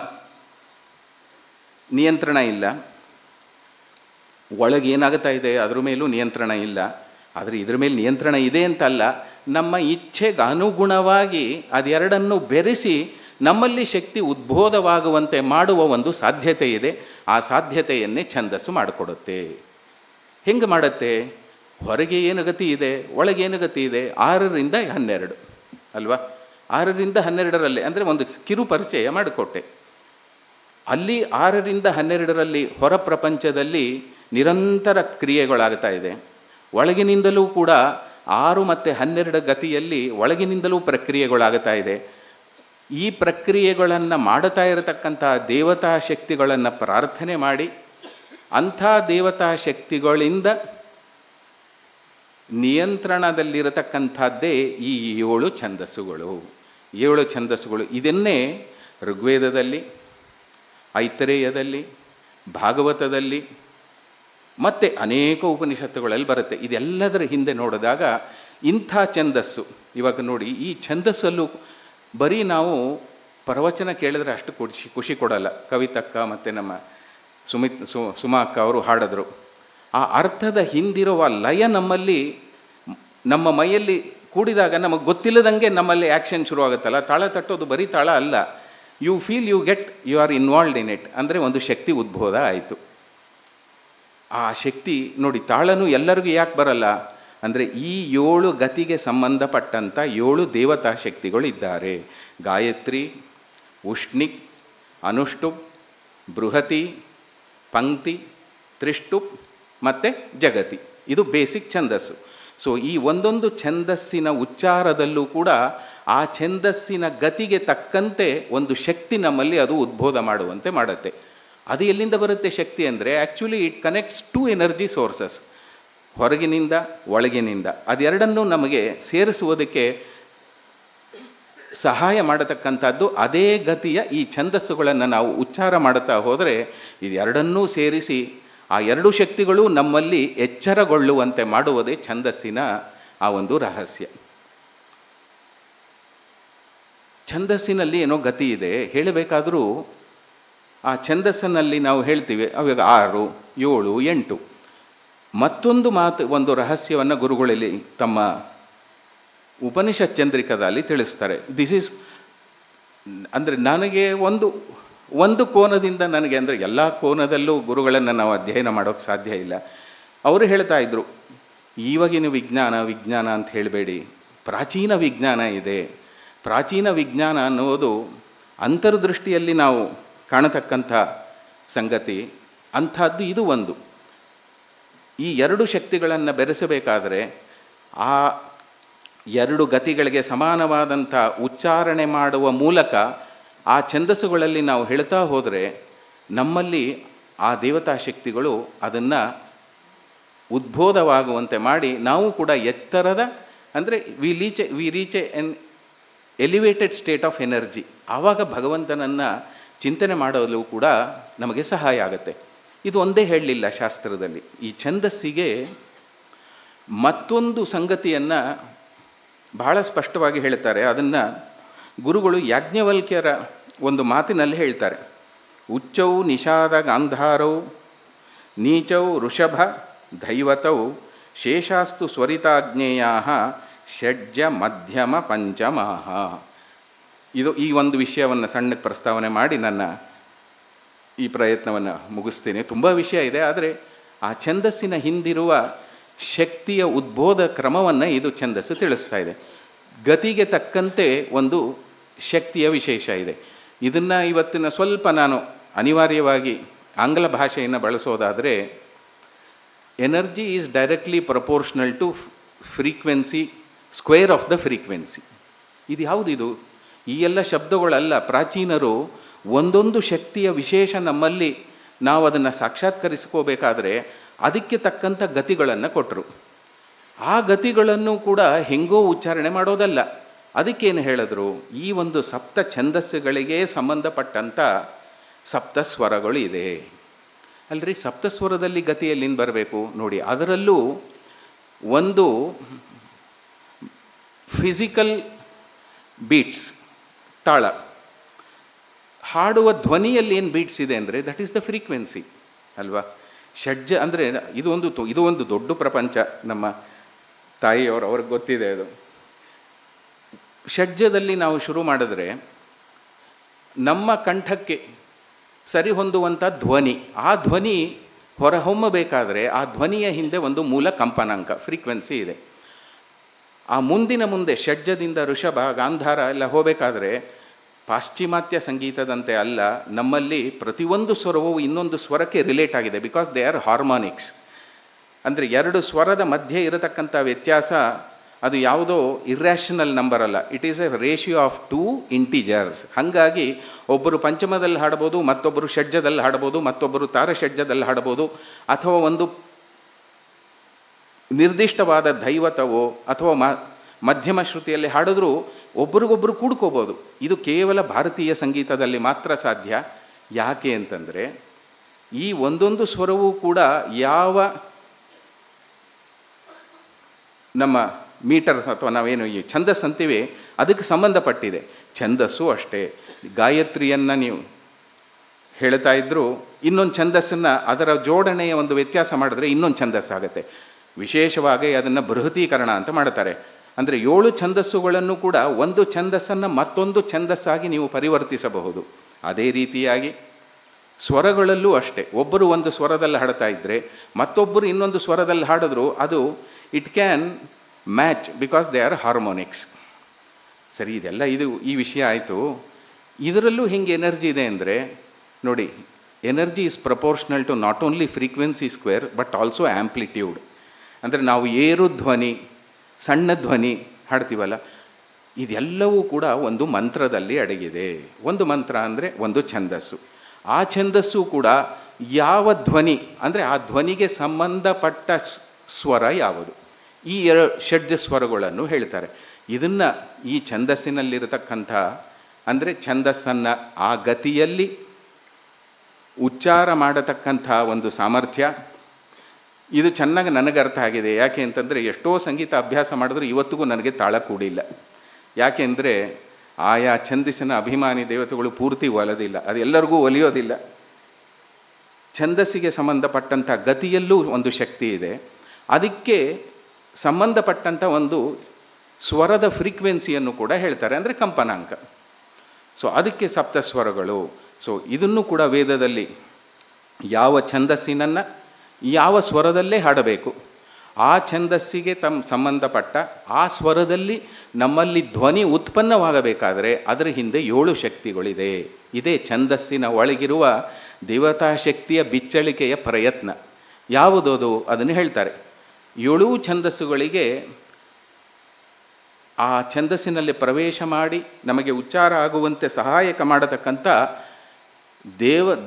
ನಿಯಂತ್ರಣ ಇಲ್ಲ, ಒಳಗೆ ಏನಾಗ್ತಾ ಇದೆ ಅದ್ರ ಮೇಲೂ ನಿಯಂತ್ರಣ ಇಲ್ಲ. ಆದರೆ ಇದ್ರ ಮೇಲೆ ನಿಯಂತ್ರಣ ಇದೆ ಅಂತಲ್ಲ, ನಮ್ಮ ಇಚ್ಛೆಗೆ ಅನುಗುಣವಾಗಿ ಅದೆರಡನ್ನು ಬೆರೆಸಿ ನಮ್ಮಲ್ಲಿ ಶಕ್ತಿ ಉದ್ಬೋಧವಾಗುವಂತೆ ಮಾಡುವ ಒಂದು ಸಾಧ್ಯತೆ ಇದೆ. ಆ ಸಾಧ್ಯತೆಯನ್ನೇ ಛಂದಸ್ಸು ಮಾಡಿಕೊಡುತ್ತೆ. ಹೆಂಗೆ ಮಾಡುತ್ತೆ? ಹೊರಗೆ ಏನು ಗತಿ ಇದೆ, ಒಳಗೇನು ಗತಿ ಇದೆ? 6ರಿಂದ 12 ಅಲ್ವಾ? 6ರಿಂದ 12ರಲ್ಲೇ ಅಂದರೆ ಒಂದು ಕಿರು ಪರಿಚಯ ಮಾಡಿಕೊಟ್ಟೆ. ಅಲ್ಲಿ 6ರಿಂದ 12ರಲ್ಲಿ ಹೊರ ಪ್ರಪಂಚದಲ್ಲಿ ನಿರಂತರ ಕ್ರಿಯೆಗಳಾಗ್ತಾ ಇದೆ. ಒಳಗಿನಿಂದಲೂ ಕೂಡ 6 ಮತ್ತು 12 ಗತಿಯಲ್ಲಿ ಒಳಗಿನಿಂದಲೂ ಪ್ರಕ್ರಿಯೆಗಳಾಗ್ತಾ ಇದೆ. ಈ ಪ್ರಕ್ರಿಯೆಗಳನ್ನು ಮಾಡುತ್ತಾ ಇರತಕ್ಕಂಥ ದೇವತಾ ಶಕ್ತಿಗಳನ್ನು ಪ್ರಾರ್ಥನೆ ಮಾಡಿ ಅಂಥ ದೇವತಾ ಶಕ್ತಿಗಳಿಂದ ನಿಯಂತ್ರಣದಲ್ಲಿರತಕ್ಕಂಥದ್ದೇ ಈ 7 ಛಂದಸ್ಸುಗಳು. 7 ಛಂದಸ್ಸುಗಳು ಇದನ್ನೇ ಋಗ್ವೇದದಲ್ಲಿ, ಐತರೇಯದಲ್ಲಿ, ಭಾಗವತದಲ್ಲಿ ಮತ್ತು ಅನೇಕ ಉಪನಿಷತ್ತುಗಳಲ್ಲಿ ಬರುತ್ತೆ. ಇದೆಲ್ಲದರ ಹಿಂದೆ ನೋಡಿದಾಗ ಇಂಥ ಛಂದಸ್ಸು, ಇವಾಗ ನೋಡಿ ಈ ಛಂದಸ್ಸಲ್ಲೂ ಬರೀ ನಾವು ಪ್ರವಚನ ಕೇಳಿದ್ರೆ ಅಷ್ಟು ಖುಷಿ ಕೊಡಲ್ಲ. ಕವಿತಕ್ಕ ಮತ್ತು ನಮ್ಮ ಸುಮಾ ಅಕ್ಕ ಅವರು ಹಾಡಿದ್ರು. ಆ ಅರ್ಥದ ಹಿಂದಿರುವ ಲಯ ನಮ್ಮಲ್ಲಿ, ನಮ್ಮ ಮೈಯಲ್ಲಿ ಕೂಡಿದಾಗ ನಮಗೆ ಗೊತ್ತಿಲ್ಲದಂಗೆ ನಮ್ಮಲ್ಲಿ ಆ್ಯಕ್ಷನ್ ಶುರುವಾಗುತ್ತಲ್ಲ. ತಾಳ ತಟ್ಟೋದು ಬರೀ ತಾಳ ಅಲ್ಲ, you feel you get you are involved in it. ಅಂದರೆ ಒಂದು ಶಕ್ತಿ ಉದ್ಭವ ಆಯಿತು. ಆ ಶಕ್ತಿ ನೋಡಿ, ತಾಳನು ಎಲ್ಲರಿಗೂ ಯಾಕೆ ಬರಲ್ಲ ಅಂದರೆ ಈ 7 ಗತಿಗೆ ಸಂಬಂಧಪಟ್ಟಂಥ 7 ದೇವತಾ ಶಕ್ತಿಗಳು ಇದ್ದಾರೆ. ಗಾಯತ್ರಿ, ಉಷ್ಣಿಕ್, ಅನುಷ್ಟುಪ್, ಬೃಹತಿ, ಪಂಕ್ತಿ, ತ್ರಿಷ್ಟುಪ್ ಮತ್ತು ಜಗತಿ. ಇದು ಬೇಸಿಕ್ ಛಂದಸ್ಸು. ಸೊ ಈ ಒಂದೊಂದು ಛಂದಸ್ಸಿನ ಉಚ್ಚಾರದಲ್ಲೂ ಕೂಡ ಆ ಛಂದಸ್ಸಿನ ಗತಿಗೆ ತಕ್ಕಂತೆ ಒಂದು ಶಕ್ತಿ ನಮ್ಮಲ್ಲಿ ಅದು ಉದ್ಬೋಧ ಮಾಡುವಂತೆ ಮಾಡುತ್ತೆ. ಅದು ಎಲ್ಲಿಂದ ಬರುತ್ತೆ ಶಕ್ತಿ ಅಂದರೆ actually it connects 2 energy sources, ಹೊರಗಿನಿಂದ ಒಳಗಿನಿಂದ. ಅದೆರಡನ್ನೂ ನಮಗೆ ಸೇರಿಸುವುದಕ್ಕೆ ಸಹಾಯ ಮಾಡತಕ್ಕಂಥದ್ದು ಅದೇ ಗತಿಯ ಈ ಛಂದಸ್ಸುಗಳನ್ನು ನಾವು ಉಚ್ಚಾರ ಮಾಡುತ್ತಾ ಹೋದರೆ ಇದೆರಡನ್ನೂ ಸೇರಿಸಿ ಆ 2 ಶಕ್ತಿಗಳು ನಮ್ಮಲ್ಲಿ ಎಚ್ಚರಗೊಳ್ಳುವಂತೆ ಮಾಡುವುದೇ ಛಂದಸ್ಸಿನ ಆ ಒಂದು ರಹಸ್ಯ. ಛಂದಸ್ಸಿನಲ್ಲಿ ಏನೋ ಗತಿ ಇದೆ ಹೇಳಬೇಕಾದರೂ ಆ ಛಂದಸ್ಸಿನಲ್ಲಿ ನಾವು ಹೇಳ್ತೀವಿ ಅವಾಗ 6, 7, 8. ಮತ್ತೊಂದು ಒಂದು ರಹಸ್ಯವನ್ನು ಗುರುಗಳಲ್ಲಿ ತಮ್ಮ ಉಪನಿಷತ್ ಚಂದ್ರಿಕದಲ್ಲಿ ತಿಳಿಸ್ತಾರೆ. ದಿಸ್ ಈಸ್ ಅಂದರೆ ನನಗೆ ಒಂದು ಕೋನದಿಂದ ನನಗೆ, ಅಂದರೆ ಎಲ್ಲ ಕೋನದಲ್ಲೂ ಗುರುಗಳನ್ನು ನಾವು ಅಧ್ಯಯನ ಮಾಡೋಕ್ಕೆ ಸಾಧ್ಯ ಇಲ್ಲ. ಅವರು ಹೇಳ್ತಾ ಇದ್ದರು, ಇವಾಗಿನ ವಿಜ್ಞಾನ ಅಂತ ಹೇಳಬೇಡಿ, ಪ್ರಾಚೀನ ವಿಜ್ಞಾನ ಇದೆ. ಪ್ರಾಚೀನ ವಿಜ್ಞಾನ ಅನ್ನೋದು ಅಂತರ್ದೃಷ್ಟಿಯಲ್ಲಿ ನಾವು ಕಾಣತಕ್ಕಂಥ ಸಂಗತಿ. ಅಂಥದ್ದು ಇದು ಒಂದು. ಈ 2 ಶಕ್ತಿಗಳನ್ನು ಬೆರೆಸಬೇಕಾದರೆ ಆ 2 ಗತಿಗಳಿಗೆ ಸಮಾನವಾದಂಥ ಉಚ್ಚಾರಣೆ ಮಾಡುವ ಮೂಲಕ ಆ ಛಂದಸ್ಸುಗಳಲ್ಲಿ ನಾವು ಹೇಳ್ತಾ ಹೋದರೆ ನಮ್ಮಲ್ಲಿ ಆ ದೇವತಾ ಶಕ್ತಿಗಳು ಅದನ್ನು ಉದ್ಬೋಧವಾಗುವಂತೆ ಮಾಡಿ ನಾವು ಕೂಡ ಎತ್ತರದ, ಅಂದರೆ V reach N elevated state of energy. ಆವಾಗ ಭಗವಂತನನ್ನು ಚಿಂತನೆ ಮಾಡಲು ಕೂಡ ನಮಗೆ ಸಹಾಯ ಆಗುತ್ತೆ. ಇದು ಒಂದೇ ಹೇಳಲಿಲ್ಲ ಶಾಸ್ತ್ರದಲ್ಲಿ. ಈ ಛಂದಸ್ಸಿಗೆ ಮತ್ತೊಂದು ಸಂಗತಿಯನ್ನು ಬಹಳ ಸ್ಪಷ್ಟವಾಗಿ ಹೇಳ್ತಾರೆ. ಅದನ್ನು ಗುರುಗಳು ಯಾಜ್ಞವಲ್ಕ್ಯರ ಒಂದು ಮಾತಿನಲ್ಲಿ ಹೇಳ್ತಾರೆ. ಉಚ್ಚೌ ನಿಷಾದ ಗಾಂಧಾರೌ ನೀಚೌ ಋಷಭ ದೈವತೌ ಶೇಷಾಸ್ತು ಸ್ವರಿತಾಜ್ಞೇಯಾ ಷಡ್ಜ ಮಧ್ಯಮ ಪಂಚಮಾಹ. ಇದು ಈ ಒಂದು ವಿಷಯವನ್ನು ಸಣ್ಣಕ್ಕೆ ಪ್ರಸ್ತಾವನೆ ಮಾಡಿ ನನ್ನ ಈ ಪ್ರಯತ್ನವನ್ನು ಮುಗಿಸ್ತೀನಿ. ತುಂಬ ವಿಷಯ ಇದೆ, ಆದರೆ ಆ ಛಂದಸ್ಸಿನ ಹಿಂದಿರುವ ಶಕ್ತಿಯ ಉದ್ಬೋಧ ಕ್ರಮವನ್ನು ಇದು ಛಂದಸ್ಸು ತಿಳಿಸ್ತಾ ಇದೆ. ಗತಿಗೆ ತಕ್ಕಂತೆ ಒಂದು ಶಕ್ತಿಯ ವಿಶೇಷ ಇದೆ. ಇದನ್ನು ಇವತ್ತಿನ ಸ್ವಲ್ಪ ನಾನು ಅನಿವಾರ್ಯವಾಗಿ ಆಂಗ್ಲ ಭಾಷೆಯನ್ನು ಬಳಸೋದಾದರೆ, energy is directly proportional to frequency square of the frequency. ಇದು ಯಾವುದಿದು? ಈ ಎಲ್ಲ ಶಬ್ದಗಳಲ್ಲ. ಪ್ರಾಚೀನರು ಒಂದೊಂದು ಶಕ್ತಿಯ ವಿಶೇಷ ನಮ್ಮಲ್ಲಿ ನಾವು ಅದನ್ನು ಸಾಕ್ಷಾತ್ಕರಿಸ್ಕೋಬೇಕಾದ್ರೆ ಅದಕ್ಕೆ ತಕ್ಕಂಥ ಗತಿಗಳನ್ನು ಕೊಟ್ಟರು. ಆ ಗತಿಗಳನ್ನು ಕೂಡ ಹೆಂಗೋ ಉಚ್ಚಾರಣೆ ಮಾಡೋದಲ್ಲ. ಅದಕ್ಕೇನು ಹೇಳಿದ್ರು? ಈ ಒಂದು ಸಪ್ತ ಛಂದಸ್ಸುಗಳಿಗೆ ಸಂಬಂಧಪಟ್ಟಂಥ ಸಪ್ತ ಸ್ವರಗಳು ಇದೆ ಅಲ್ರಿ. ಸಪ್ತಸ್ವರದಲ್ಲಿ ಗತಿಯಲ್ಲಿಂದ ಬರಬೇಕು ನೋಡಿ. ಅದರಲ್ಲೂ ಒಂದು ಫಿಸಿಕಲ್ ಬೀಟ್ಸ್, ತಾಳ, ಹಾಡುವ ಧ್ವನಿಯಲ್ಲಿ ಏನು ಬೀಟ್ಸ್ ಇದೆ ಅಂದರೆ ದಟ್ ಈಸ್ ದ ಫ್ರೀಕ್ವೆನ್ಸಿ ಅಲ್ವಾ. ಷಡ್ಜ ಅಂದರೆ ಇದು ಒಂದು ದೊಡ್ಡ ಪ್ರಪಂಚ. ನಮ್ಮ ಅವ್ರಿಗೆ ಗೊತ್ತಿದೆ ಅದು. ಷಡ್ಜದಲ್ಲಿ ನಾವು ಶುರು ಮಾಡಿದ್ರೆ ನಮ್ಮ ಕಂಠಕ್ಕೆ ಸರಿ ಹೊಂದುವಂಥ ಧ್ವನಿ, ಆ ಧ್ವನಿ ಹೊರಹೊಮ್ಮಬೇಕಾದ್ರೆ ಆ ಧ್ವನಿಯ ಹಿಂದೆ ಒಂದು ಮೂಲ ಕಂಪನಾಂಕ ಫ್ರೀಕ್ವೆನ್ಸಿ ಇದೆ. ಆ ಮುಂದೆ ಷಡ್ಜದಿಂದ ಋಷಭ ಗಾಂಧಾರ ಎಲ್ಲ ಹೋಗಬೇಕಾದ್ರೆ ಪಾಶ್ಚಿಮಾತ್ಯ ಸಂಗೀತದಂತೆ ಅಲ್ಲ, ನಮ್ಮಲ್ಲಿ ಪ್ರತಿಯೊಂದು ಸ್ವರವೂ ಇನ್ನೊಂದು ಸ್ವರಕ್ಕೆ ರಿಲೇಟ್ ಆಗಿದೆ, ಬಿಕಾಸ್ ದೇ ಆರ್ ಹಾರ್ಮೋನಿಕ್ಸ್. ಅಂದರೆ ಎರಡು ಸ್ವರದ ಮಧ್ಯೆ ಇರತಕ್ಕಂಥ ವ್ಯತ್ಯಾಸ ಅದು ಯಾವುದೋ ಇರ್ರ್ಯಾಷನಲ್ ನಂಬರ್ ಅಲ್ಲ, it is A ratio of 2 integers. ಹಾಗಾಗಿ ಒಬ್ಬರು ಪಂಚಮದಲ್ಲಿ ಹಾಡ್ಬೋದು, ಮತ್ತೊಬ್ಬರು ಷಡ್ಜದಲ್ಲಿ ಹಾಡ್ಬೋದು, ಮತ್ತೊಬ್ಬರು ತಾರಷಡ್ಜದಲ್ಲಿ ಹಾಡ್ಬೋದು, ಅಥವಾ ಒಂದು ನಿರ್ದಿಷ್ಟವಾದ ದೈವತವೋ ಅಥವಾ ಮಧ್ಯಮ ಶ್ರುತಿಯಲ್ಲಿ ಹಾಡಿದ್ರೂ ಒಬ್ರಿಗೊಬ್ಬರು ಕೂಡ್ಕೋಬೋದು. ಇದು ಕೇವಲ ಭಾರತೀಯ ಸಂಗೀತದಲ್ಲಿ ಮಾತ್ರ ಸಾಧ್ಯ. ಯಾಕೆ ಅಂತಂದರೆ ಈ ಒಂದೊಂದು ಸ್ವರವೂ ಕೂಡ ಯಾವ ನಮ್ಮ ಮೀಟರ್ ಅಥವಾ ನಾವೇನು ಈ ಛಂದಸ್ಸು ಅಂತೀವಿ ಅದಕ್ಕೆ ಸಂಬಂಧಪಟ್ಟಿದೆ. ಛಂದಸ್ಸು ಅಷ್ಟೇ. ಗಾಯತ್ರಿಯನ್ನು ನೀವು ಹೇಳ್ತಾ ಇದ್ದರೂ ಇನ್ನೊಂದು ಛಂದಸ್ಸನ್ನು ಅದರ ಜೋಡಣೆಯ ಒಂದು ವ್ಯತ್ಯಾಸ ಮಾಡಿದ್ರೆ ಇನ್ನೊಂದು ಛಂದಸ್ಸಾಗುತ್ತೆ. ವಿಶೇಷವಾಗಿ ಅದನ್ನು ಬೃಹತೀಕರಣ ಅಂತ ಮಾಡ್ತಾರೆ. ಅಂದರೆ 7 ಛಂದಸ್ಸುಗಳನ್ನು ಕೂಡ ಒಂದು ಛಂದಸ್ಸನ್ನು ಮತ್ತೊಂದು ಛಂದಸ್ಸಾಗಿ ನೀವು ಪರಿವರ್ತಿಸಬಹುದು. ಅದೇ ರೀತಿಯಾಗಿ ಸ್ವರಗಳಲ್ಲೂ ಅಷ್ಟೇ. ಒಬ್ಬರು ಒಂದು ಸ್ವರದಲ್ಲಿ ಹಾಡ್ತಾ ಇದ್ದರೆ ಮತ್ತೊಬ್ಬರು ಇನ್ನೊಂದು ಸ್ವರದಲ್ಲಿ ಹಾಡಿದ್ರು ಅದು it can match, because they are harmonics. ಸರಿ, ಇದೆಲ್ಲ ಈ ವಿಷಯ ಆಯಿತು. ಇದರಲ್ಲೂ ಹೆಂಗೆ ಎನರ್ಜಿ ಇದೆ ಅಂದರೆ ನೋಡಿ, energy is proportional to not only frequency square but also amplitude. ಅಂದರೆ ನಾವು ಏರು ಧ್ವನಿ, ಸಣ್ಣ ಧ್ವನಿ ಹಾಡ್ತೀವಲ್ಲ, ಇದೆಲ್ಲವೂ ಕೂಡ ಒಂದು ಮಂತ್ರದಲ್ಲಿ ಅಡಗಿದೆ. ಒಂದು ಮಂತ್ರ ಅಂದರೆ ಒಂದು ಛಂದಸ್ಸು. ಆ ಛಂದಸ್ಸು ಕೂಡ ಯಾವ ಧ್ವನಿ ಅಂದರೆ ಆ ಧ್ವನಿಗೆ ಸಂಬಂಧಪಟ್ಟ ಸ್ವರ ಯಾವುದು, ಈ ಷಡ್ಜ ಸ್ವರಗಳನ್ನು ಹೇಳ್ತಾರೆ. ಇದನ್ನು ಈ ಛಂದಸ್ಸಿನಲ್ಲಿರತಕ್ಕಂಥ ಅಂದರೆ ಛಂದಸ್ಸನ್ನು ಆ ಗತಿಯಲ್ಲಿ ಉಚ್ಚಾರ ಮಾಡತಕ್ಕಂಥ ಒಂದು ಸಾಮರ್ಥ್ಯ, ಇದು ಚೆನ್ನಾಗಿ ನನಗೆ ಅರ್ಥ ಆಗಿದೆ. ಯಾಕೆ ಅಂತಂದರೆ ಎಷ್ಟೋ ಸಂಗೀತ ಅಭ್ಯಾಸ ಮಾಡಿದ್ರು ಇವತ್ತಿಗೂ ನನಗೆ ತಾಳ ಕೂಡಿಲ್ಲ. ಯಾಕೆ ಅಂದರೆ ಆಯಾ ಛಂದಸ್ಸಿನ ಅಭಿಮಾನಿ ದೇವತೆಗಳು ಪೂರ್ತಿ ಒಲದಿಲ್ಲ, ಅದು ಎಲ್ಲರಿಗೂ ಒಲಿಯೋದಿಲ್ಲ. ಛಂದಸ್ಸಿಗೆ ಸಂಬಂಧಪಟ್ಟಂಥ ಗತಿಯಲ್ಲೂ ಒಂದು ಶಕ್ತಿ ಇದೆ. ಅದಕ್ಕೆ ಸಂಬಂಧಪಟ್ಟಂಥ ಒಂದು ಸ್ವರದ ಫ್ರೀಕ್ವೆನ್ಸಿಯನ್ನು ಕೂಡ ಹೇಳ್ತಾರೆ, ಅಂದರೆ ಕಂಪನಾಂಕ. ಸೊ ಅದಕ್ಕೆ ಸಪ್ತಸ್ವರಗಳು. ಸೊ ಇದನ್ನು ಕೂಡ ವೇದದಲ್ಲಿ ಯಾವ ಛಂದಸ್ಸಿನನ್ನು ಯಾವ ಸ್ವರದಲ್ಲೇ ಹಾಡಬೇಕು, ಆ ಛಂದಸ್ಸಿಗೆ ಸಂಬಂಧಪಟ್ಟ ಆ ಸ್ವರದಲ್ಲಿ ನಮ್ಮಲ್ಲಿ ಧ್ವನಿ ಉತ್ಪನ್ನವಾಗಬೇಕಾದರೆ ಅದರ ಹಿಂದೆ 7 ಶಕ್ತಿಗಳಿದೆ. ಇದೇ ಛಂದಸ್ಸಿನ ಒಳಗಿರುವ ದೇವತಾ ಶಕ್ತಿಯ ಬಿಚ್ಚಳಿಕೆಯ ಪ್ರಯತ್ನ. ಯಾವುದದು ಅದನ್ನು ಹೇಳ್ತಾರೆ. 7 ಛಂದಸ್ಸುಗಳಿಗೆ ಆ ಛಂದಸ್ಸಿನಲ್ಲಿ ಪ್ರವೇಶ ಮಾಡಿ ನಮಗೆ ಉಚ್ಚಾರ ಆಗುವಂತೆ ಸಹಾಯಕ ಮಾಡತಕ್ಕಂಥ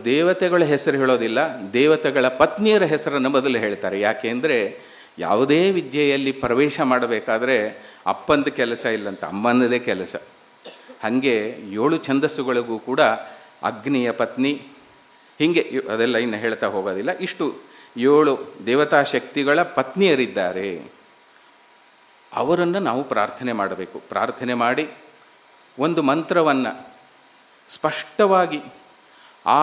ದೇವತೆಗಳ ಹೆಸರು ಹೇಳೋದಿಲ್ಲ, ದೇವತೆಗಳ ಪತ್ನಿಯರ ಹೆಸರನ್ನು ಮೊದಲು ಹೇಳ್ತಾರೆ. ಯಾಕೆ ಅಂದರೆ ಯಾವುದೇ ವಿದ್ಯೆಯಲ್ಲಿ ಪ್ರವೇಶ ಮಾಡಬೇಕಾದ್ರೆ ಅಪ್ಪಂದ ಕೆಲಸ ಇಲ್ಲಂತ, ಅಮ್ಮನದೇ ಕೆಲಸ. ಹಾಗೆ 7 ಛಂದಸ್ಸುಗಳಿಗೂ ಕೂಡ ಅಗ್ನಿಯ ಪತ್ನಿ, ಹೀಗೆ ಅದೆಲ್ಲ ಇನ್ನು ಹೇಳ್ತಾ ಹೋಗೋದಿಲ್ಲ. ಇಷ್ಟು 7 ದೇವತಾ ಶಕ್ತಿಗಳ ಪತ್ನಿಯರಿದ್ದಾರೆ. ಅವರನ್ನು ನಾವು ಪ್ರಾರ್ಥನೆ ಮಾಡಬೇಕು. ಪ್ರಾರ್ಥನೆ ಮಾಡಿ ಒಂದು ಮಂತ್ರವನ್ನು ಸ್ಪಷ್ಟವಾಗಿ ಆ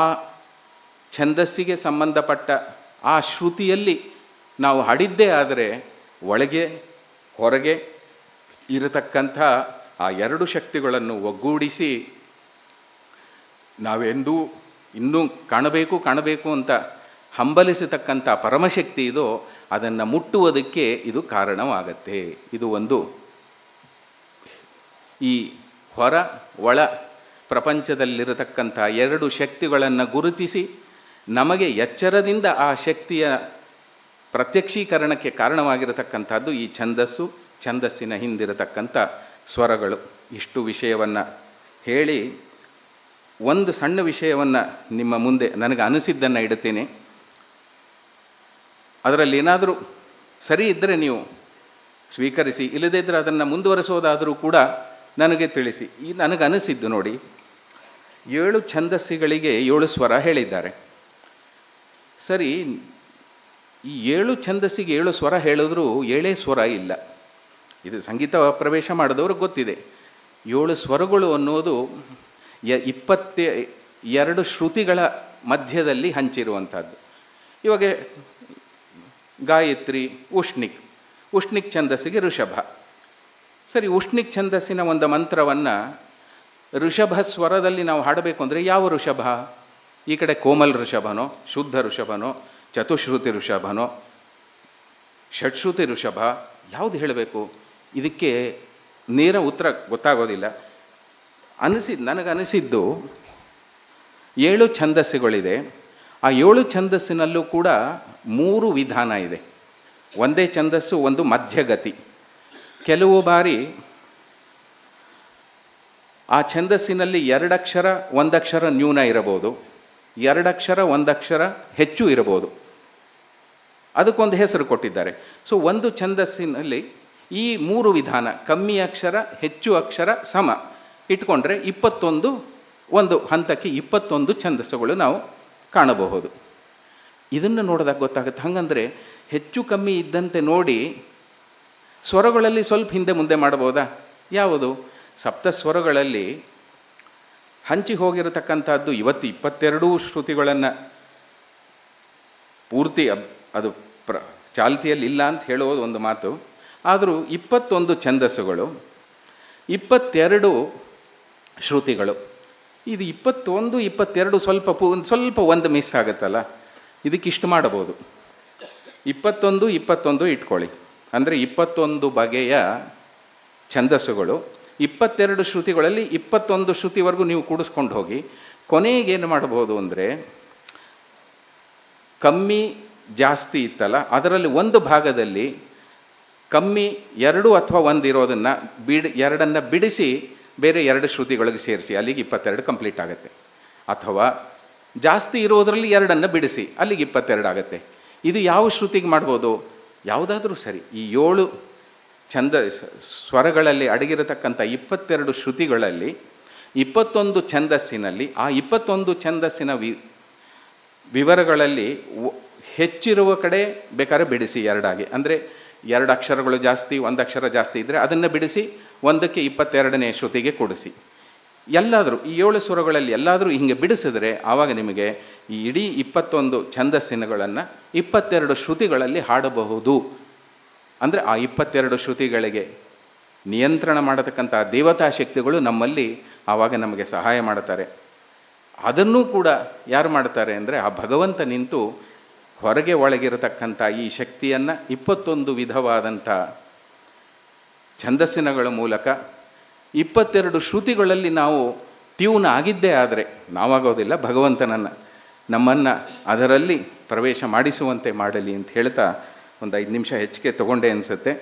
ಛಂದಸ್ಸಿಗೆ ಸಂಬಂಧಪಟ್ಟ ಆ ಶ್ರುತಿಯಲ್ಲಿ ನಾವು ಹಾಡಿದ್ದೇ ಆದರೆ ಒಳಗೆ ಹೊರಗೆ ಇರತಕ್ಕಂಥ ಆ 2 ಶಕ್ತಿಗಳನ್ನು ಒಗ್ಗೂಡಿಸಿ ನಾವೆಂದೂ ಇನ್ನೂ ಕಾಣಬೇಕು ಅಂತ ಹಂಬಲಿಸತಕ್ಕಂಥ ಪರಮಶಕ್ತಿ ಇದೋ ಅದನ್ನು ಮುಟ್ಟುವುದಕ್ಕೆ ಇದು ಕಾರಣವಾಗತ್ತೆ. ಇದು ಒಂದು ಈ ಹೊರ ಒಳ ಪ್ರಪಂಚದಲ್ಲಿರತಕ್ಕಂಥ 2 ಶಕ್ತಿಗಳನ್ನು ಗುರುತಿಸಿ ನಮಗೆ ಎಚ್ಚರದಿಂದ ಆ ಶಕ್ತಿಯ ಪ್ರತ್ಯಕ್ಷೀಕರಣಕ್ಕೆ ಕಾರಣವಾಗಿರತಕ್ಕಂಥದ್ದು ಈ ಛಂದಸ್ಸು, ಛಂದಸ್ಸಿನ ಹಿಂದಿರತಕ್ಕಂಥ ಸ್ವರಗಳು. ಇಷ್ಟು ವಿಷಯವನ್ನು ಹೇಳಿ ಒಂದು ಸಣ್ಣ ವಿಷಯವನ್ನು ನಿಮ್ಮ ಮುಂದೆ ನನಗೆ ಅನಿಸಿದ್ದನ್ನು ಇಡುತ್ತೇನೆ. ಅದರಲ್ಲಿ ಏನಾದರೂ ಸರಿ ಇದ್ದರೆ ನೀವು ಸ್ವೀಕರಿಸಿ, ಇಲ್ಲದೇ ಇದ್ದರೆ ಅದನ್ನು ಮುಂದುವರಿಸೋದಾದರೂ ಕೂಡ ನನಗೆ ತಿಳಿಸಿ. ಈ ನನಗನಿಸಿದ್ದು ನೋಡಿ, 7 ಛಂದಸ್ಸುಗಳಿಗೆ 7 ಸ್ವರ ಹೇಳಿದ್ದಾರೆ. ಸರಿ, ಈ 7 ಛಂದಸ್ಸಿಗೆ 7 ಸ್ವರ ಹೇಳಿದ್ರೂ 7 ಸ್ವರ ಇಲ್ಲ. ಇದು ಸಂಗೀತ ಪ್ರವೇಶ ಮಾಡಿದವ್ರಿಗೆ ಗೊತ್ತಿದೆ. 7 ಸ್ವರಗಳು ಅನ್ನೋದು 22 ಶ್ರುತಿಗಳ ಮಧ್ಯದಲ್ಲಿ ಹಂಚಿರುವಂಥದ್ದು. ಇವಾಗ ಗಾಯತ್ರಿ, ಉಷ್ಣಿಕ್ ಛಂದಸ್ಸಿಗೆ ಋಷಭ. ಸರಿ, ಉಷ್ಣಿಕ್ ಛಂದಸ್ಸಿನ ಒಂದು ಮಂತ್ರವನ್ನು ಋಷಭ ಸ್ವರದಲ್ಲಿ ನಾವು ಹಾಡಬೇಕು ಅಂದರೆ ಯಾವ ಋಷಭ? ಈ ಕಡೆ ಕೋಮಲ್ ಋಷಭನೋ, ಶುದ್ಧ ಋಷಭನೋ, ಚತುಶ್ರುತಿ ಋಷಭನೋ, ಷಟ್ಶ್ರುತಿ ಋಷಭ, ಯಾವುದು ಹೇಳಬೇಕು? ಇದಕ್ಕೆ ನೇರ ಉತ್ತರ ಗೊತ್ತಾಗೋದಿಲ್ಲ. ನನಗನಿಸಿದ್ದು 7 ಛಂದಸ್ಸುಗಳಿದೆ. ಆ 7 ಛಂದಸ್ಸಿನಲ್ಲೂ ಕೂಡ 3 ವಿಧಾನ ಇದೆ. ಒಂದೇ ಛಂದಸ್ಸು, ಒಂದು ಮಧ್ಯಗತಿ. ಕೆಲವು ಬಾರಿ ಆ ಛಂದಸ್ಸಿನಲ್ಲಿ 2 ಅಕ್ಷರ 1 ಅಕ್ಷರ ನ್ಯೂನ ಇರಬಹುದು, 2 ಅಕ್ಷರ 1 ಅಕ್ಷರ ಹೆಚ್ಚು ಇರಬಹುದು. ಅದಕ್ಕೊಂದು ಹೆಸರು ಕೊಟ್ಟಿದ್ದಾರೆ. ಸೊ ಒಂದು ಛಂದಸ್ಸಿನಲ್ಲಿ ಈ 3 ವಿಧಾನ, ಕಮ್ಮಿ ಅಕ್ಷರ, ಹೆಚ್ಚು ಅಕ್ಷರ, ಸಮ ಇಟ್ಕೊಂಡ್ರೆ 21, ಒಂದು ಹಂತಕ್ಕೆ 21 ಛಂದಸ್ಸುಗಳು ನಾವು ಕಾಣಬಹುದು. ಇದನ್ನು ನೋಡಿದಾಗ ಗೊತ್ತಾಗುತ್ತೆ. ಹಾಗಂದರೆ ಹೆಚ್ಚು ಕಮ್ಮಿ ಇದ್ದಂತೆ ನೋಡಿ ಸ್ವರಗಳಲ್ಲಿ ಸ್ವಲ್ಪ ಹಿಂದೆ ಮುಂದೆ ಮಾಡಬಹುದಾ? ಯಾವುದು? ಸಪ್ತ ಸ್ವರಗಳಲ್ಲಿ ಹಂಚಿ ಹೋಗಿರತಕ್ಕಂಥದ್ದು ಇವತ್ತು 22 ಶ್ರುತಿಗಳನ್ನು ಪೂರ್ತಿ ಅದು ಚಾಲ್ತಿಯಲ್ಲಿ ಇಲ್ಲ ಅಂತ ಹೇಳೋದು ಒಂದು ಮಾತು. ಆದರೂ 21 ಛಂದಸ್ಸುಗಳು, 22 ಶ್ರುತಿಗಳು. ಇದು 21, 22 ಸ್ವಲ್ಪ ಒಂದು ಮಿಸ್ ಆಗುತ್ತಲ್ಲ, ಇದಕ್ಕಿಷ್ಟು ಮಾಡಬಹುದು. 21 ಇಟ್ಕೊಳ್ಳಿ, ಅಂದರೆ 21 ಬಗೆಯ ಛಂದಸ್ಸುಗಳು. 22 ಶ್ರುತಿಗಳಲ್ಲಿ 21 ಶ್ರುತಿವರೆಗೂ ನೀವು ಕೂಡಿಸ್ಕೊಂಡು ಹೋಗಿ ಕೊನೆಗೇನು ಮಾಡಬಹುದು ಅಂದರೆ, ಕಮ್ಮಿ ಜಾಸ್ತಿ ಇತ್ತಲ್ಲ, ಅದರಲ್ಲಿ ಒಂದು ಭಾಗದಲ್ಲಿ ಕಮ್ಮಿ 2 ಅಥವಾ 1 ಇರೋದನ್ನು ಎರಡನ್ನು ಬಿಡಿಸಿ ಬೇರೆ 2 ಶ್ರುತಿಗಳಿಗೆ ಸೇರಿಸಿ, ಅಲ್ಲಿಗೆ 22 ಕಂಪ್ಲೀಟ್ ಆಗುತ್ತೆ. ಅಥವಾ ಜಾಸ್ತಿ ಇರೋದರಲ್ಲಿ 2 ಬಿಡಿಸಿ, ಅಲ್ಲಿಗೆ 22 ಆಗುತ್ತೆ. ಇದು ಯಾವ ಶ್ರುತಿಗೆ ಮಾಡ್ಬೋದು? ಯಾವುದಾದ್ರೂ ಸರಿ. ಈ 7 ಸ್ವರಗಳಲ್ಲಿ ಅಡಗಿರತಕ್ಕಂಥ 22 ಶ್ರುತಿಗಳಲ್ಲಿ 21 ಛಂದಸ್ಸಿನಲ್ಲಿ ಆ 21 ಛಂದಸ್ಸಿನ ವಿವರಗಳಲ್ಲಿ ಹೆಚ್ಚಿರುವ ಕಡೆ ಬೇಕಾದ್ರೆ ಬಿಡಿಸಿ 2 ಆಗಿ. ಅಂದರೆ 2 ಅಕ್ಷರಗಳು ಜಾಸ್ತಿ, 1 ಅಕ್ಷರ ಜಾಸ್ತಿ ಇದ್ದರೆ ಅದನ್ನು ಬಿಡಿಸಿ 1ಕ್ಕೆ 22ನೇ ಶ್ರುತಿಗೆ ಕೂಡಿಸಿ. ಎಲ್ಲಾದರೂ ಈ 7 ಸ್ವರಗಳಲ್ಲಿ ಎಲ್ಲಾದರೂ ಹಿಂಗೆ ಬಿಡಿಸಿದ್ರೆ ಆವಾಗ ನಿಮಗೆ ಈ ಇಡೀ 21 ಛಂದಸ್ಸಿನಗಳನ್ನು 22 ಶ್ರುತಿಗಳಲ್ಲಿ ಹಾಡಬಹುದು. ಅಂದರೆ ಆ 22 ಶ್ರುತಿಗಳಿಗೆ ನಿಯಂತ್ರಣ ಮಾಡತಕ್ಕಂಥ ದೇವತಾ ಶಕ್ತಿಗಳು ನಮ್ಮಲ್ಲಿ ಆವಾಗ ನಮಗೆ ಸಹಾಯ ಮಾಡುತ್ತಾರೆ. ಅದನ್ನೂ ಕೂಡ ಯಾರು ಮಾಡ್ತಾರೆ ಅಂದರೆ ಆ ಭಗವಂತ ನಿಂತು ಹೊರಗೆ ಒಳಗಿರತಕ್ಕಂಥ ಈ ಶಕ್ತಿಯನ್ನು 21 ವಿಧವಾದಂಥ ಛಂದಸ್ಸಿನಗಳ ಮೂಲಕ 22 ಶ್ರುತಿಗಳಲ್ಲಿ ನಾವು ಟ್ಯೂನ್ ಆಗಿದ್ದೇ ಆದರೆ, ನಾವಾಗೋದಿಲ್ಲ, ನಮ್ಮನ್ನು ಅದರಲ್ಲಿ ಪ್ರವೇಶ ಮಾಡಿಸುವಂತೆ ಮಾಡಲಿ ಅಂತ ಹೇಳ್ತಾ ಒಂದು 5 ನಿಮಿಷ ಹೆಚ್ಚಿಗೆ ತಗೊಂಡೆ ಅನಿಸುತ್ತೆ.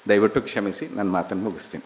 ದಯವಿಟ್ಟು ಕ್ಷಮಿಸಿ, ನನ್ನ ಮಾತನ್ನು ಮುಗಿಸ್ತೀನಿ.